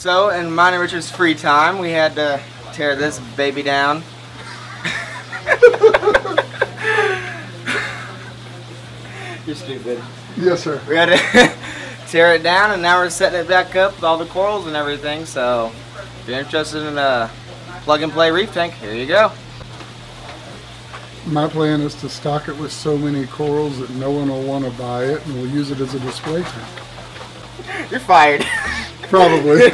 So, in mine and Richard's free time, we had to tear this baby down. You're stupid. Yes, sir. We had to tear it down, and now we're setting it back up with all the corals and everything. So, if you're interested in a plug-and-play reef tank, here you go. My plan is to stock it with so many corals that no one will want to buy it, and we'll use it as a display tank. You're fired. Probably.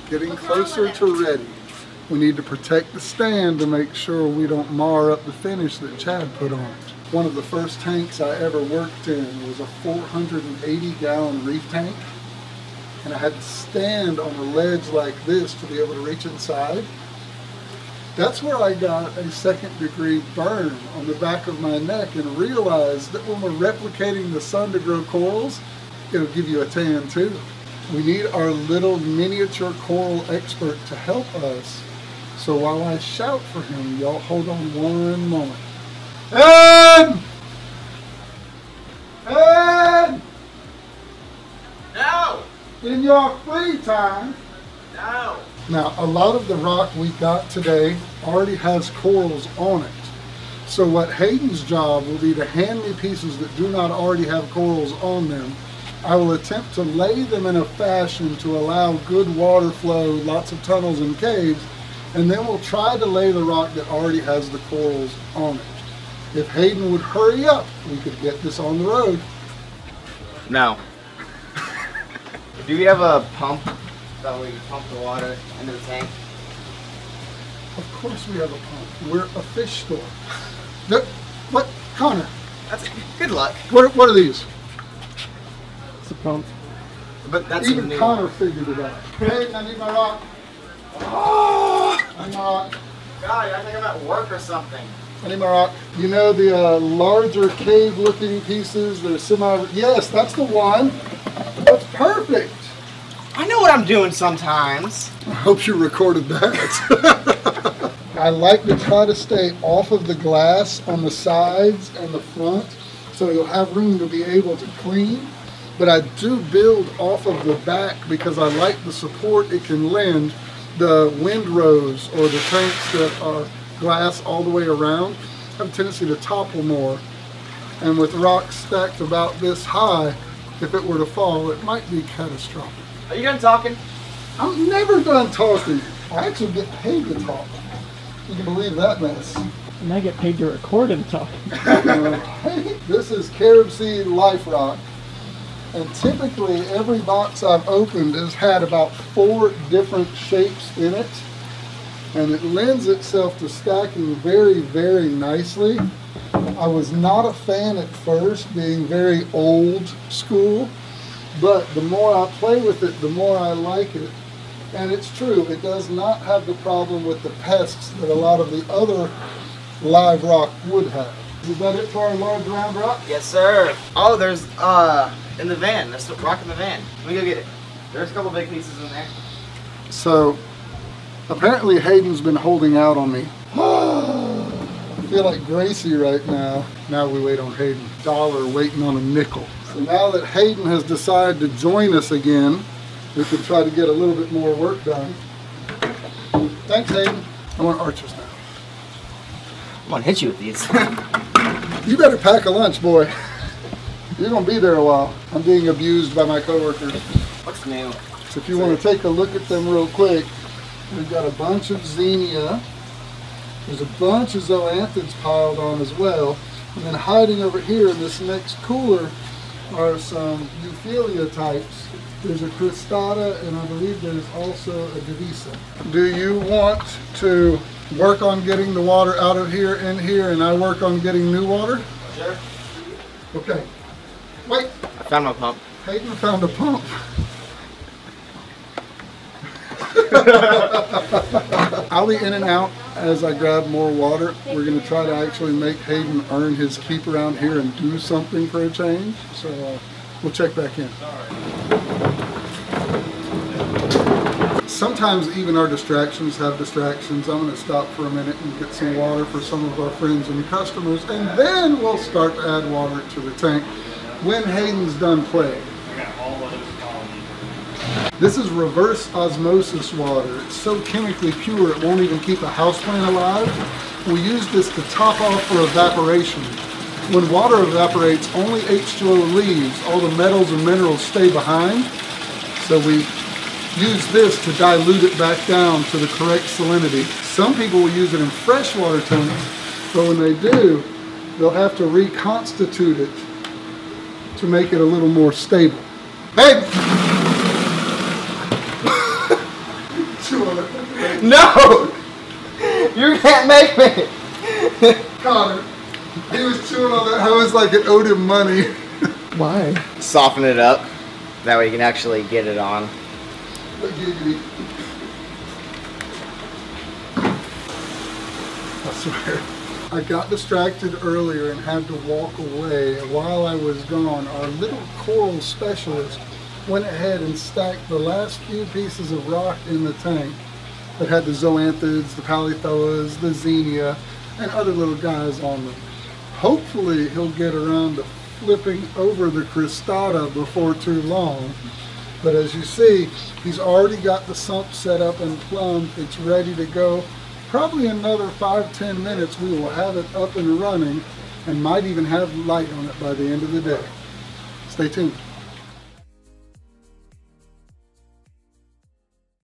Getting closer to ready. We need to protect the stand to make sure we don't mar up the finish that Chad put on it. One of the first tanks I ever worked in was a 480-gallon reef tank, and I had to stand on a ledge like this to be able to reach inside. That's where I got a second-degree burn on the back of my neck and realized that when we're replicating the sun to grow corals, it'll give you a tan too. We need our little miniature coral expert to help us. So while I shout for him, y'all hold on one moment. Hayden! Hayden! No! In your free time. No! Now, a lot of the rock we got today already has corals on it. So what Hayden's job will be to hand me pieces that do not already have corals on them. I will attempt to lay them in a fashion to allow good water flow, lots of tunnels and caves, and then we'll try to lay the rock that already has the corals on it. If Hayden would hurry up, we could get this on the road. No. Do we have a pump so we can pump the water into the tank? Of course we have a pump. We're a fish store. What? Connor? That's good luck. What are these? It's a pump. But that's even new. Connor figured it out. Hey, I need my rock. Oh, I need my rock. God, I think I'm at work or something. I need my rock. You know the larger cave-looking pieces that are semi... Yes, that's the one. That's perfect. I know what I'm doing sometimes. I hope you recorded that. I like to try to stay off of the glass on the sides and the front so you'll have room to be able to clean. But I do build off of the back because I like the support it can lend. The windrows or the tanks that are glass all the way around have a tendency to topple more. And with rocks stacked about this high, if it were to fall, it might be catastrophic. Are you done talking? I'm never done talking. I actually get paid to talk. You can believe that mess. And I get paid to record and talk. This is carob seed life rock. And typically every box I've opened has had about 4 different shapes in it. And it lends itself to stacking very, very nicely. I was not a fan at first, being very old school. But the more I play with it, the more I like it. And it's true, it does not have the problem with the pests that a lot of the other live rock would have. Is that it for our large round rock? Yes, sir. Oh, there's, in the van. There's rock in the van. Let me go get it. There's a couple big pieces in there. So, apparently Hayden's been holding out on me. I feel like Gracie right now. Now we wait on Hayden. $1 waiting on a nickel. So now that Hayden has decided to join us again, we can try to get a little bit more work done. Thanks, Hayden. I want arches now. I'm gonna hit you with these. You better pack a lunch, boy. You're gonna be there a while. I'm being abused by my coworkers. What's new? So if you want to take a look at them real quick, we've got a bunch of xenia. There's a bunch of zoanthids piled on as well. And then hiding over here in this next cooler are some Euphilia types. There's a cristata, and I believe there's also a divisa. Do you want to work on getting the water out of here in here, and I work on getting new water? Sure. Okay. Wait. I found my pump. Hayden found a pump. I'll be in and out as I grab more water. We're going to try to actually make Hayden earn his keep around here and do something for a change. So we'll check back in. Sometimes even our distractions have distractions. I'm going to stop for a minute and get some water for some of our friends and customers, and then we'll start to add water to the tank when Hayden's done playing. This is reverse osmosis water. It's so chemically pure it won't even keep a houseplant alive. We use this to top off for evaporation. When water evaporates, only H2O leaves. All the metals and minerals stay behind. So we use this to dilute it back down to the correct salinity. Some people will use it in freshwater tanks, but when they do, they'll have to reconstitute it to make it a little more stable. Hey! No! You can't make me! Connor, he was chewing on that hose like it owed him money. Why? Soften it up. That way you can actually get it on. I swear. I got distracted earlier and had to walk away. While I was gone, our little coral specialist went ahead and stacked the last few pieces of rock in the tank that had the zoanthids, the polythoas, the xenia, and other little guys on them. Hopefully he'll get around to flipping over the cristata before too long. But as you see, he's already got the sump set up and plumbed. It's ready to go. Probably another 5-10 minutes we will have it up and running and might even have light on it by the end of the day. Stay tuned.